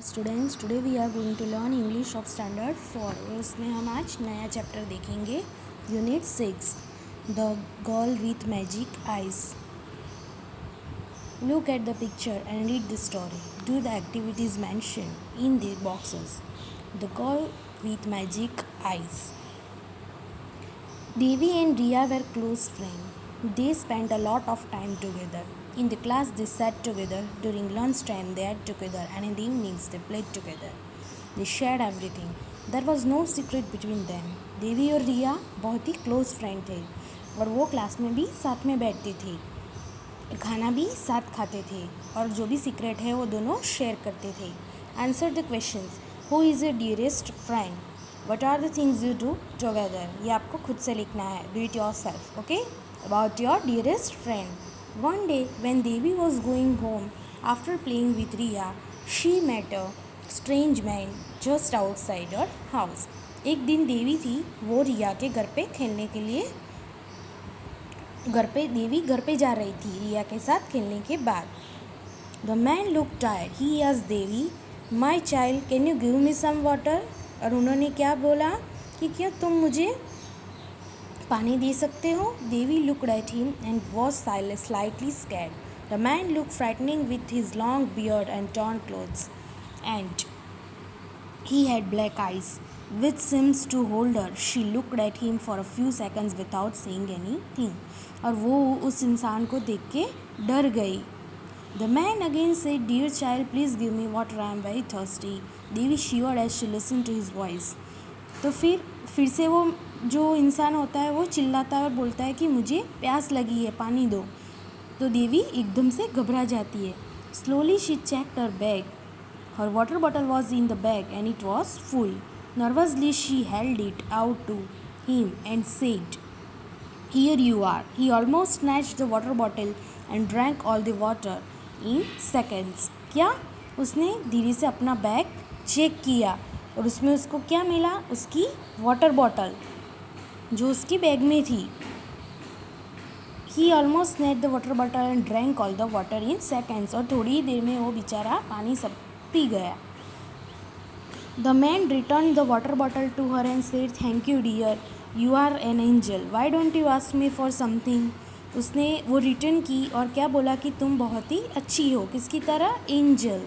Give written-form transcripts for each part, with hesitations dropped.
Students, today we are going to learn English of standard 4। उसमें हम आज नया चैप्टर देखेंगे, unit 6, the girl with magic eyes. Look at the picture and read the story. Do the activities mentioned in the boxes. The girl with magic eyes. Devi and Riya were close friends. They spent a lot of time together. In the class they sat together, during lunch time they ate together, and in the evenings they played together. They shared everything. There was no secret between them. देवी और रिया बहुत ही close friend थे और वो class में भी साथ में बैठती थी, खाना भी साथ खाते थे और जो भी सीक्रेट है वो दोनों शेयर करते थे। Answer the questions. Who is your dearest friend? What are the things you do together? ये आपको खुद से लिखना है. Do it yourself, okay? About your dearest friend. One day when Devi was going home after playing with Riya, she met a strange man just outside her house. एक दिन देवी थी, वो रिया के घर पे खेलने के लिए देवी घर पे जा रही थी रिया के साथ खेलने के बाद. The man looked tired. He asked Devi, "My child, can you give me some water?" और उन्होंने क्या बोला कि क्या तुम मुझे पानी दे सकते हो? देवी looked at him and was slightly scared. The man looked frightening with his long beard and torn clothes, and he had black eyes which seemed to hold her. She looked at him for a few seconds without saying anything. और वो उस इंसान को देख के डर गई. The man again said, "Dear child, please give me water. I am very thirsty." Devi shivered as she listened to his voice. तो फिर से वो जो इंसान होता है वो चिल्लाता है और बोलता है कि मुझे प्यास लगी है, पानी दो. तो देवी एकदम से घबरा जाती है. Slowly she checked her bag. Her water bottle was in the bag and it was full. Nervously she held it out to him and said, "Here you are." He almost snatched the water bottle and drank all the water in seconds. क्या? उसने धीरे से अपना bag check किया और उसमें उसको क्या मिला? उसकी वाटर बॉटल जो उसकी बैग में थी. He almost snatched the water bottle and drank all the water in seconds. और थोड़ी ही देर में वो बेचारा पानी सब पी गया. The man returned the water bottle to her and said, "Thank you dear, you are an angel. Why don't you ask me for something?" उसने वो रिटर्न की और क्या बोला कि तुम बहुत ही अच्छी हो. किसकी तरह? Angel.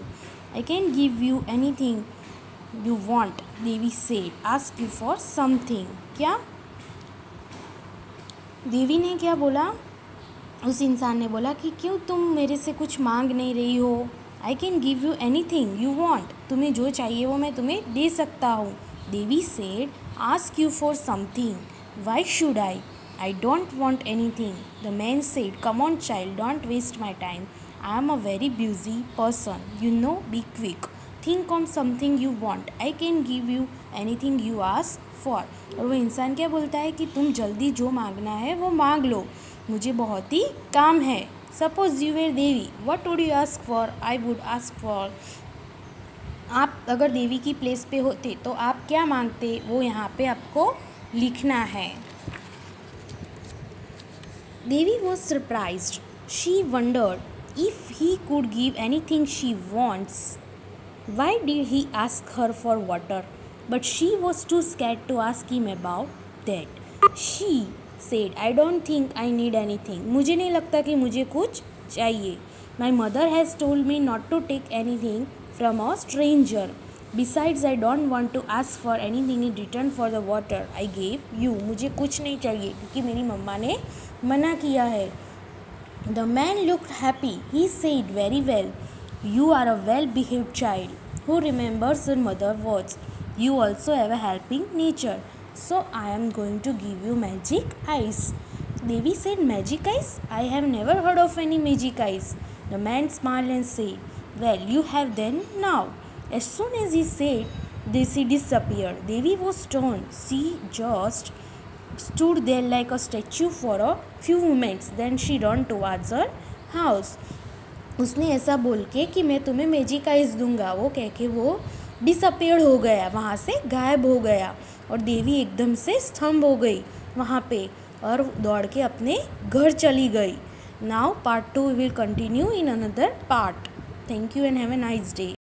I can give you anything you want, Devi said. Ask you for something. क्या? देवी ने क्या बोला? उस इंसान ने बोला कि क्यों तुम मेरे से कुछ मांग नहीं रही हो? I can give you anything you want. तुम्हें जो चाहिए वो मैं तुम्हें दे सकता हूँ. देवी said, "Ask you for something. Why should I? I don't want anything." The man said, "Come on child, don't waste my time. I am a very busy person. You know, be quick. Think on something you want. I can give you anything you ask for." और वो इंसान क्या बोलता है कि तुम जल्दी जो मांगना है वो मांग लो, मुझे बहुत ही काम है. Suppose you were Devi, what would you ask for? I would ask for. आप अगर देवी की प्लेस पे होते तो आप क्या मांगते? वो यहाँ पे आपको लिखना है. Devi was surprised. She wondered if he could give anything she wants. Why did he ask her for water? But she was too scared to ask him about that. She said, "I don't think I need anything." मुझे नहीं लगता कि मुझे कुछ चाहिए. My mother has told me not to take anything from a stranger. Besides, I don't want to ask for anything in return for the water I gave you. मुझे कुछ नहीं चाहिए क्योंकि मेरी मम्मा ने मना किया है. The man looked happy. He said, "Very well. You are a well-behaved child who remembers your mother's words. You also have a helping nature. So I am going to give you magic eyes." Devi said, "Magic eyes? I have never heard of any magic eyes." The man smiled and said, "Well, you have them now." As soon as he said this, he disappeared. Devi was stunned. She just stood there like a statue for a few moments. Then she ran towards her house. उसने ऐसा बोल के कि मैं तुम्हें magic eyes दूंगा, वो कह के वो डिसअपियर हो गया, वहाँ से गायब हो गया और देवी एकदम से स्तंभ हो गई वहाँ पे और दौड़ के अपने घर चली गई. Now part 2 we will continue in another part. Thank you and have a nice day.